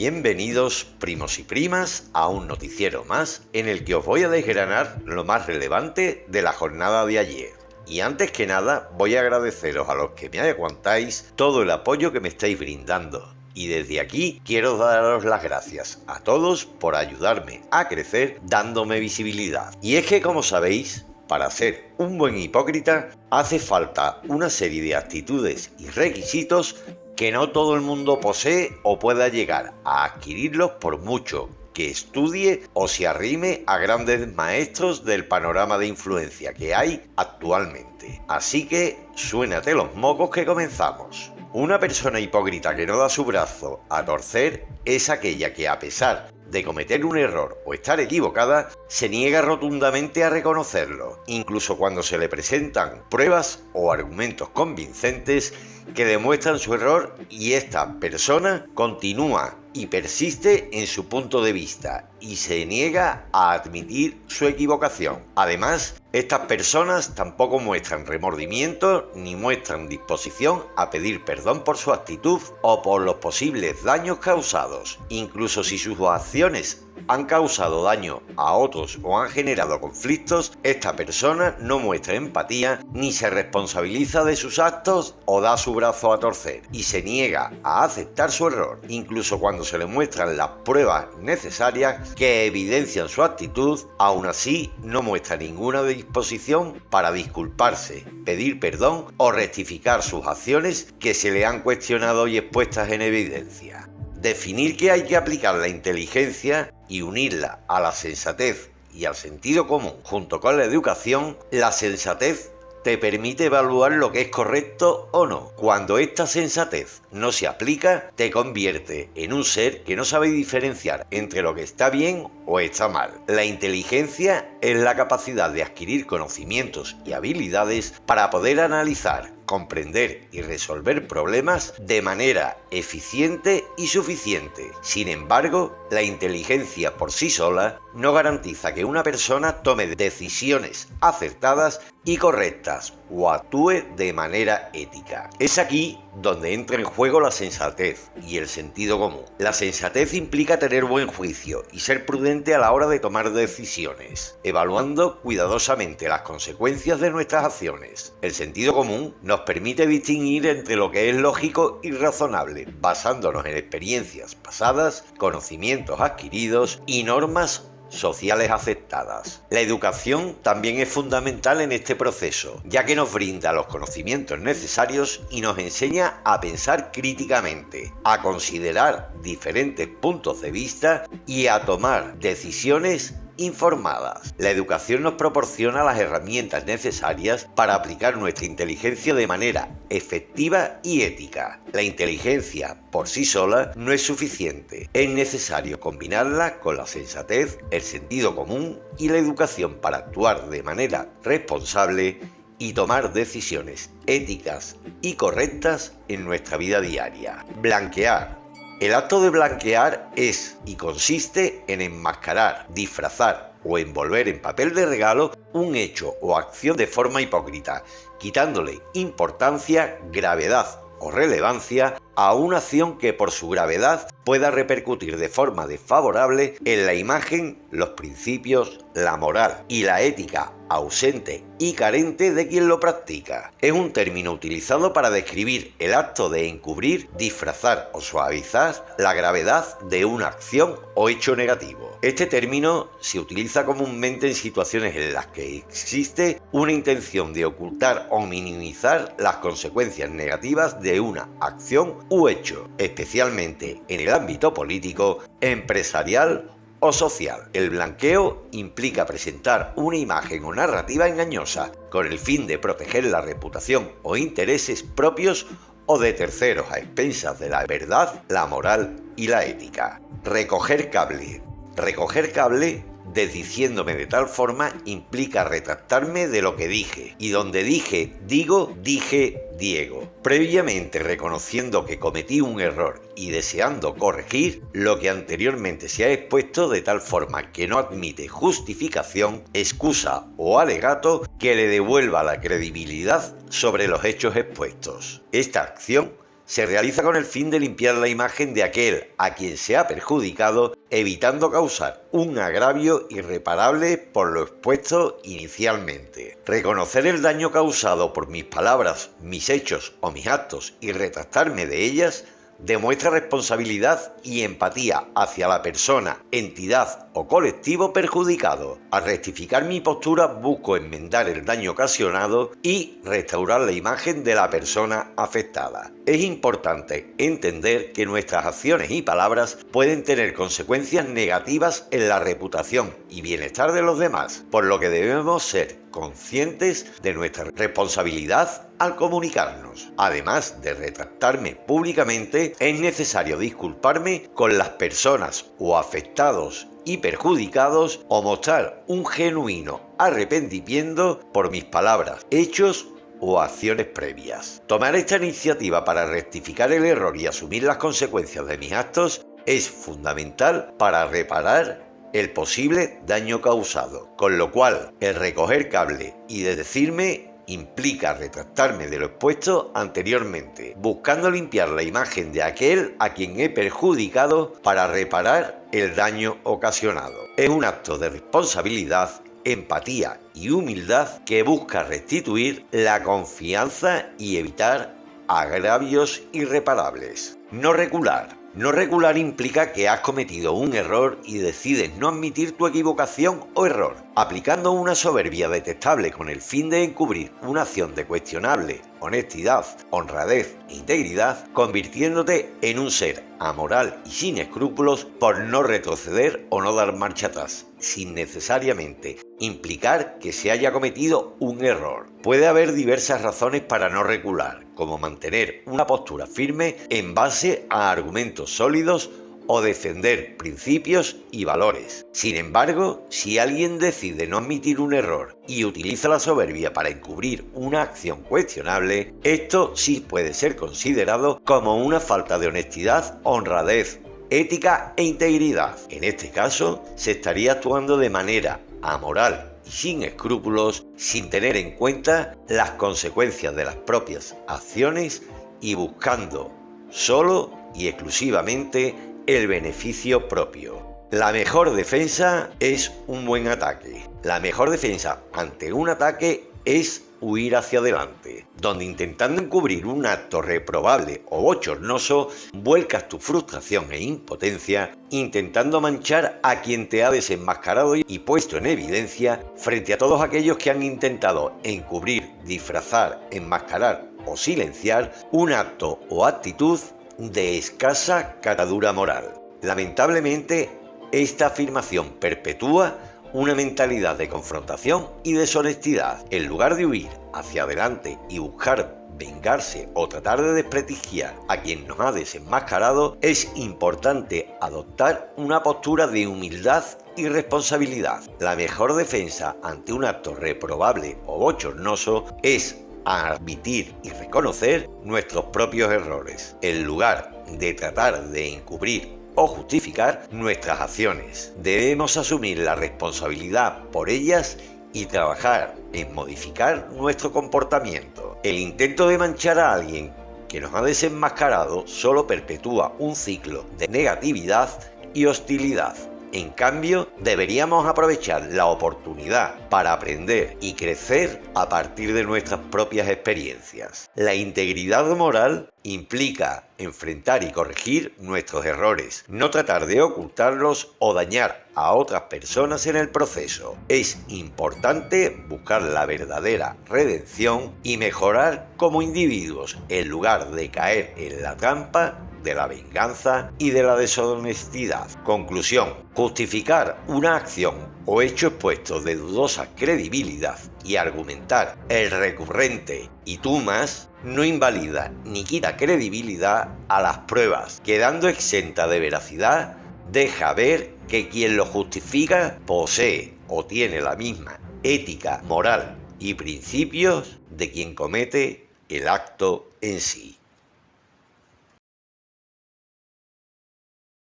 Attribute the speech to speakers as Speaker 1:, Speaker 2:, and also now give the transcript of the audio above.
Speaker 1: Bienvenidos, primos y primas, a un noticiero más en el que os voy a desgranar lo más relevante de la jornada de ayer. Y antes que nada, voy a agradeceros a los que me aguantáis todo el apoyo que me estáis brindando. Y desde aquí quiero daros las gracias a todos por ayudarme a crecer dándome visibilidad. Y es que, como sabéis, para ser un buen hipócrita hace falta una serie de actitudes y requisitos que no todo el mundo posee o pueda llegar a adquirirlos por mucho que estudie o se arrime a grandes maestros del panorama de influencia que hay actualmente. Así que suénate los mocos que comenzamos. Una persona hipócrita que no da su brazo a torcer es aquella que, a pesar de cometer un error o estar equivocada, se niega rotundamente a reconocerlo, incluso cuando se le presentan pruebas o argumentos convincentes que demuestran su error, y esta persona continúa y persiste en su punto de vista y se niega a admitir su equivocación. Además, estas personas tampoco muestran remordimiento ni muestran disposición a pedir perdón por su actitud o por los posibles daños causados. Incluso si sus acciones han causado daño a otros o han generado conflictos, esta persona no muestra empatía ni se responsabiliza de sus actos o da su brazo a torcer y se niega a aceptar su error, incluso cuando se le muestran las pruebas necesarias que evidencian su actitud. Aún así no muestra ninguna disposición para disculparse, pedir perdón o rectificar sus acciones que se le han cuestionado y expuestas en evidencia. Definir que hay que aplicar la inteligencia y unirla a la sensatez y al sentido común junto con la educación. La sensatez te permite evaluar lo que es correcto o no. Cuando esta sensatez no se aplica, te convierte en un ser que no sabe diferenciar entre lo que está bien o está mal. La inteligencia es la capacidad de adquirir conocimientos y habilidades para poder analizar, comprender y resolver problemas de manera eficiente y suficiente. Sin embargo, la inteligencia por sí sola no garantiza que una persona tome decisiones acertadas y correctas o actúe de manera ética. Es aquí donde entra en juego la sensatez y el sentido común. La sensatez implica tener buen juicio y ser prudente a la hora de tomar decisiones, evaluando cuidadosamente las consecuencias de nuestras acciones. El sentido común nos permite distinguir entre lo que es lógico y razonable, basándonos en experiencias pasadas, conocimientos adquiridos y normas sociales aceptadas. La educación también es fundamental en este proceso, ya que nos brinda los conocimientos necesarios y nos enseña a pensar críticamente, a considerar diferentes puntos de vista y a tomar decisiones informadas. La educación nos proporciona las herramientas necesarias para aplicar nuestra inteligencia de manera efectiva y ética. La inteligencia por sí sola no es suficiente. Es necesario combinarla con la sensatez, el sentido común y la educación para actuar de manera responsable y tomar decisiones éticas y correctas en nuestra vida diaria. Blanquear. El acto de blanquear es y consiste en enmascarar, disfrazar o envolver en papel de regalo un hecho o acción de forma hipócrita, quitándole importancia, gravedad o relevancia a una acción que por su gravedad pueda repercutir de forma desfavorable en la imagen, los principios, la moral y la ética ausente y carente de quien lo practica. Es un término utilizado para describir el acto de encubrir, disfrazar o suavizar la gravedad de una acción o hecho negativo. Este término se utiliza comúnmente en situaciones en las que existe una intención de ocultar o minimizar las consecuencias negativas de una acción u hecho, especialmente en el ámbito político, empresarial o social. El blanqueo implica presentar una imagen o narrativa engañosa con el fin de proteger la reputación o intereses propios o de terceros a expensas de la verdad, la moral y la ética. Recoger cable. Recoger cable, desdiciéndome de tal forma, implica retractarme de lo que dije, y donde dije, digo, dije, Diego, previamente reconociendo que cometí un error y deseando corregir lo que anteriormente se ha expuesto de tal forma que no admite justificación, excusa o alegato que le devuelva la credibilidad sobre los hechos expuestos. Esta acción se realiza con el fin de limpiar la imagen de aquel a quien se ha perjudicado, evitando causar un agravio irreparable por lo expuesto inicialmente. Reconocer el daño causado por mis palabras, mis hechos o mis actos y retractarme de ellas demuestra responsabilidad y empatía hacia la persona, entidad o colectivo perjudicado. Al rectificar mi postura busco enmendar el daño ocasionado y restaurar la imagen de la persona afectada. Es importante entender que nuestras acciones y palabras pueden tener consecuencias negativas en la reputación y bienestar de los demás, por lo que debemos ser conscientes de nuestra responsabilidad al comunicarnos. Además de retractarme públicamente, es necesario disculparme con las personas o afectados y perjudicados o mostrar un genuino arrepentimiento por mis palabras, hechos o acciones previas. Tomar esta iniciativa para rectificar el error y asumir las consecuencias de mis actos es fundamental para reparar el posible daño causado, con lo cual el recoger cable y de decirme implica retractarme de lo expuesto anteriormente, buscando limpiar la imagen de aquel a quien he perjudicado para reparar el daño ocasionado. Es un acto de responsabilidad, empatía y humildad que busca restituir la confianza y evitar agravios irreparables. No recular. No recular implica que has cometido un error y decides no admitir tu equivocación o error, aplicando una soberbia detestable con el fin de encubrir una acción de cuestionable honestidad, honradez e integridad, convirtiéndote en un ser amoral y sin escrúpulos por no retroceder o no dar marcha atrás, sin necesariamente implicar que se haya cometido un error. Puede haber diversas razones para no recular, como mantener una postura firme en base a argumentos sólidos o defender principios y valores. Sin embargo, si alguien decide no admitir un error y utiliza la soberbia para encubrir una acción cuestionable, esto sí puede ser considerado como una falta de honestidad, honradez, ética e integridad. En este caso, se estaría actuando de manera amoral y sin escrúpulos, sin tener en cuenta las consecuencias de las propias acciones y buscando solo y exclusivamente el beneficio propio. La mejor defensa es un buen ataque. La mejor defensa ante un ataque es huir hacia adelante, donde intentando encubrir un acto reprobable o bochornoso, vuelcas tu frustración e impotencia, intentando manchar a quien te ha desenmascarado y puesto en evidencia frente a todos aquellos que han intentado encubrir, disfrazar, enmascarar o silenciar un acto o actitud de escasa catadura moral. Lamentablemente, esta afirmación perpetúa una mentalidad de confrontación y deshonestidad. En lugar de huir hacia adelante y buscar vengarse o tratar de desprestigiar a quien nos ha desenmascarado, es importante adoptar una postura de humildad y responsabilidad. La mejor defensa ante un acto reprobable o bochornoso es admitir y reconocer nuestros propios errores, en lugar de tratar de encubrir o justificar nuestras acciones. Debemos asumir la responsabilidad por ellas y trabajar en modificar nuestro comportamiento. El intento de manchar a alguien que nos ha desenmascarado solo perpetúa un ciclo de negatividad y hostilidad. En cambio, deberíamos aprovechar la oportunidad para aprender y crecer a partir de nuestras propias experiencias. La integridad moral implica enfrentar y corregir nuestros errores, no tratar de ocultarlos o dañar a otras personas en el proceso. Es importante buscar la verdadera redención y mejorar como individuos en lugar de caer en la trampa de la venganza y de la deshonestidad. Conclusión: justificar una acción o hecho expuesto de dudosa credibilidad y argumentar el recurrente "y tú más" no invalida ni quita credibilidad a las pruebas. Quedando exenta de veracidad, deja ver que quien lo justifica posee o tiene la misma ética, moral y principios de quien comete el acto en sí.